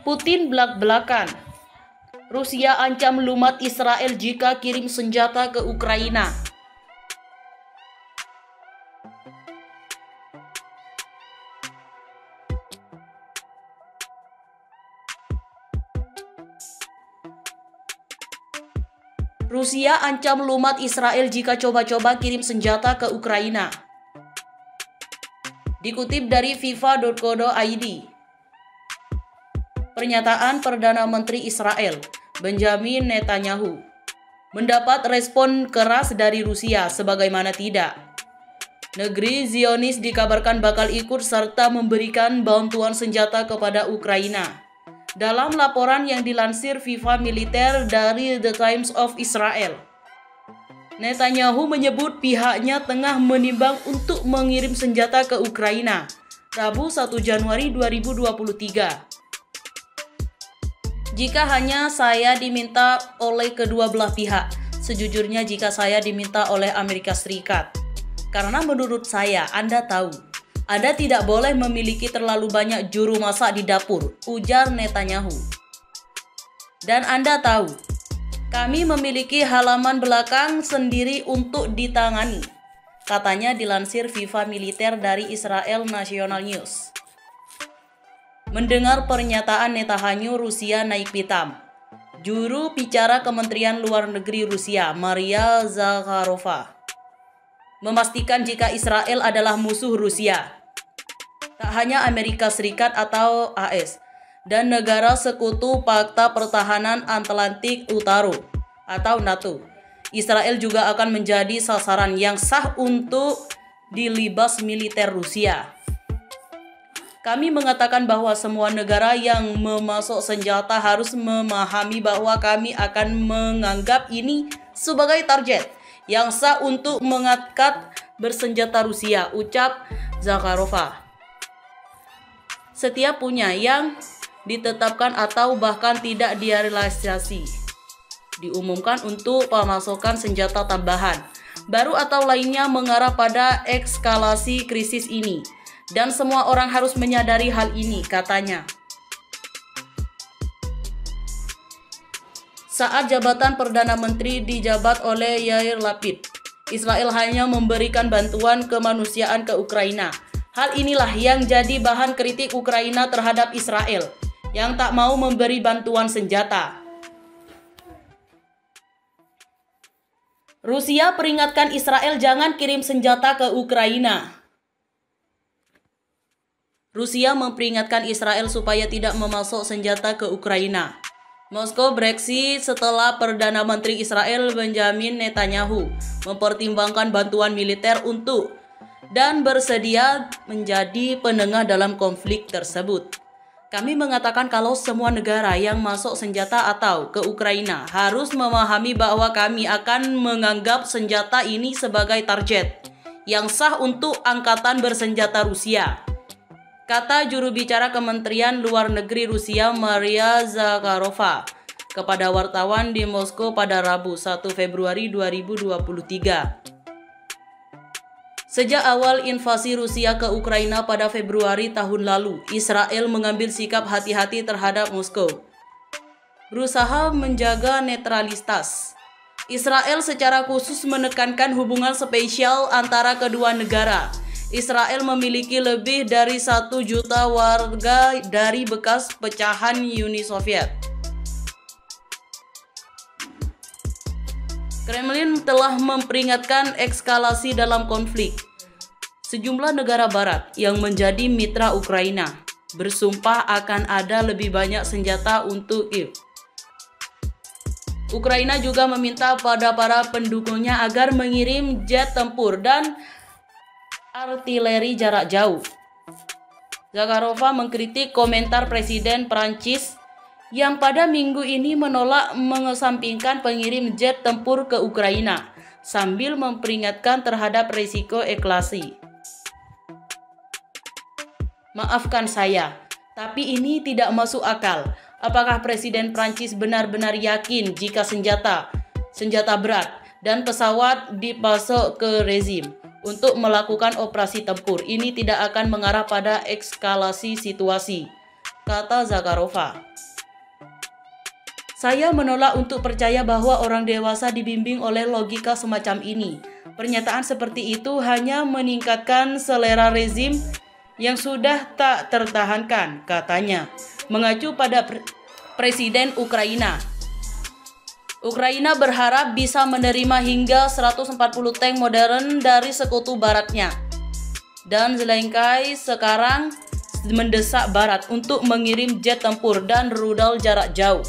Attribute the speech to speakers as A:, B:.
A: Putin belak-belakan. Rusia ancam lumat Israel jika kirim senjata ke Ukraina. Rusia ancam lumat Israel jika coba-coba kirim senjata ke Ukraina. Dikutip dari fifa.co.id. Pernyataan Perdana Menteri Israel, Benjamin Netanyahu, mendapat respon keras dari Rusia sebagaimana tidak. Negeri Zionis dikabarkan bakal ikut serta memberikan bantuan senjata kepada Ukraina. Dalam laporan yang dilansir FIFA Militer dari The Times of Israel, Netanyahu menyebut pihaknya tengah menimbang untuk mengirim senjata ke Ukraina Rabu 1 Januari 2023. Jika hanya saya diminta oleh kedua belah pihak, sejujurnya jika saya diminta oleh Amerika Serikat. Karena menurut saya, Anda tahu, Anda tidak boleh memiliki terlalu banyak juru masak di dapur, ujar Netanyahu. Dan Anda tahu, kami memiliki halaman belakang sendiri untuk ditangani, katanya dilansir FIFA Militer dari Israel National News. Mendengar pernyataan Netanyahu, Rusia naik pitam. Juru bicara Kementerian Luar Negeri Rusia, Maria Zakharova, memastikan jika Israel adalah musuh Rusia. Tak hanya Amerika Serikat atau AS, dan negara sekutu Pakta Pertahanan Atlantik Utara atau NATO, Israel juga akan menjadi sasaran yang sah untuk dilibas militer Rusia. Kami mengatakan bahwa semua negara yang memasok senjata harus memahami bahwa kami akan menganggap ini sebagai target yang sah untuk mengangkat bersenjata Rusia, ucap Zakharova. Setiap punya yang ditetapkan atau bahkan tidak direalisasi diumumkan untuk pemasokan senjata tambahan baru atau lainnya mengarah pada eskalasi krisis ini. Dan semua orang harus menyadari hal ini, katanya. Saat jabatan Perdana Menteri dijabat oleh Yair Lapid, Israel hanya memberikan bantuan kemanusiaan ke Ukraina. Hal inilah yang jadi bahan kritik Ukraina terhadap Israel, yang tak mau memberi bantuan senjata. Rusia peringatkan Israel jangan kirim senjata ke Ukraina. Rusia memperingatkan Israel supaya tidak memasok senjata ke Ukraina. Moskow bereaksi setelah Perdana Menteri Israel Benjamin Netanyahu mempertimbangkan bantuan militer untuk dan bersedia menjadi penengah dalam konflik tersebut. Kami mengatakan kalau semua negara yang masuk senjata atau ke Ukraina harus memahami bahwa kami akan menganggap senjata ini sebagai target yang sah untuk angkatan bersenjata Rusia, kata juru bicara Kementerian Luar Negeri Rusia Maria Zakharova kepada wartawan di Moskow pada Rabu 1 Februari 2023. Sejak awal invasi Rusia ke Ukraina pada Februari tahun lalu, Israel mengambil sikap hati-hati terhadap Moskow, berusaha menjaga netralitas. Israel secara khusus menekankan hubungan spesial antara kedua negara. Israel memiliki lebih dari 1 juta warga dari bekas pecahan Uni Soviet. Kremlin telah memperingatkan eskalasi dalam konflik. Sejumlah negara barat yang menjadi mitra Ukraina bersumpah akan ada lebih banyak senjata untuk Kiev. Ukraina juga meminta pada para pendukungnya agar mengirim jet tempur dan artileri jarak jauh. Zakharova mengkritik komentar Presiden Prancis yang pada minggu ini menolak mengesampingkan pengirim jet tempur ke Ukraina sambil memperingatkan terhadap risiko eskalasi. Maafkan saya, tapi ini tidak masuk akal. Apakah Presiden Prancis benar-benar yakin jika senjata berat dan pesawat dipasok ke rezim untuk melakukan operasi tempur ini tidak akan mengarah pada eskalasi situasi, kata Zakharova. Saya menolak untuk percaya bahwa orang dewasa dibimbing oleh logika semacam ini. Pernyataan seperti itu hanya meningkatkan selera rezim yang sudah tak tertahankan, katanya, mengacu pada Presiden Ukraina. Ukraina berharap bisa menerima hingga 140 tank modern dari sekutu baratnya. Dan Zelensky sekarang mendesak Barat untuk mengirim jet tempur dan rudal jarak jauh.